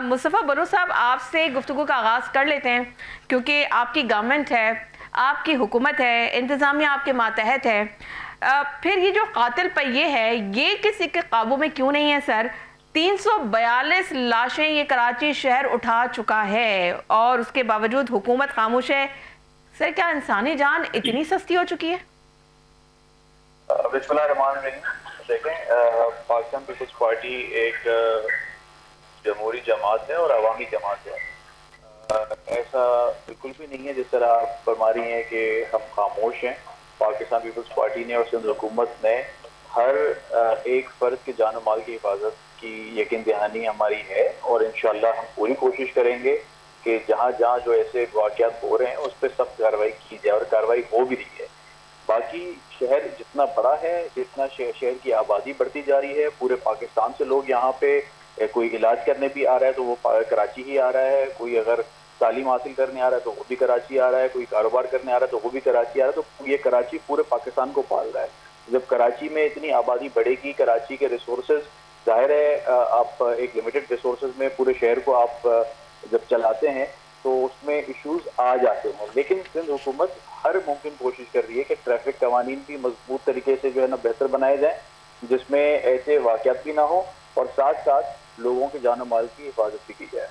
मुस्तफ़ा बरू साहब, आपसे गुफ्तगू का आगाज़ कर लेते हैं क्योंकि आपकी गवर्नमेंट है, आपकी हुकूमत है, इंतज़ामिया आपके मातहत है। फिर ये जो कातिल पहिए है ये किसी के काबू में क्यों नहीं है सर? 342 लाशें ये कराची शहर उठा चुका है और उसके बावजूद हुकूमत खामोश है। सर, क्या इंसानी जान इतनी सस्ती हो चुकी है? बिस्मिल्लाहिर्रहमानिर्रहीम। देखें, पाकिस्तान पीपल्स पार्टी एक जमहूरी जमात है और अवामी जमात है। ऐसा बिल्कुल भी नहीं है जिस तरह आप फरमा रही हैं कि हम खामोश हैं। पाकिस्तान पीपल्स पार्टी ने और सिंध हुकूमत ने हर एक फर्द के जान माल की हिफाजत की यकीन दहानी हमारी है और इंशाल्लाह हम पूरी कोशिश करेंगे कि जहाँ जहाँ जो ऐसे वाक़यात हो रहे हैं उस पर सख्त कार्रवाई की जाए और कार्रवाई हो भी रही है। बाकी शहर जितना बड़ा है, जितना शहर की आबादी बढ़ती जा रही है, पूरे पाकिस्तान से लोग यहाँ पे कोई इलाज करने भी आ रहा है तो वो कराची ही आ रहा है, कोई अगर तालीम हासिल करने आ रहा है तो वो भी कराची आ रहा है, कोई कारोबार करने आ रहा है तो वो भी कराची आ रहा है। तो ये कराची पूरे पाकिस्तान को पाल रहा है। जब कराची में इतनी आबादी बढ़ेगी, कराची के रिसोर्सेज, जाहिर है आप एक लिमिटेड रिसोर्सेज में पूरे शहर को आप जब चलाते हैं तो उसमें इश्यूज आ जाते हैं। लेकिन सिंध हुकूमत हर मुमकिन कोशिश कर रही है कि ट्रैफिक कवानीन भी मजबूत तरीके से जो है ना बेहतर बनाए जाए, जिसमें ऐसे वाक़यात भी ना हो और साथ साथ लोगों के जान माल की हिफाजत भी की जाए।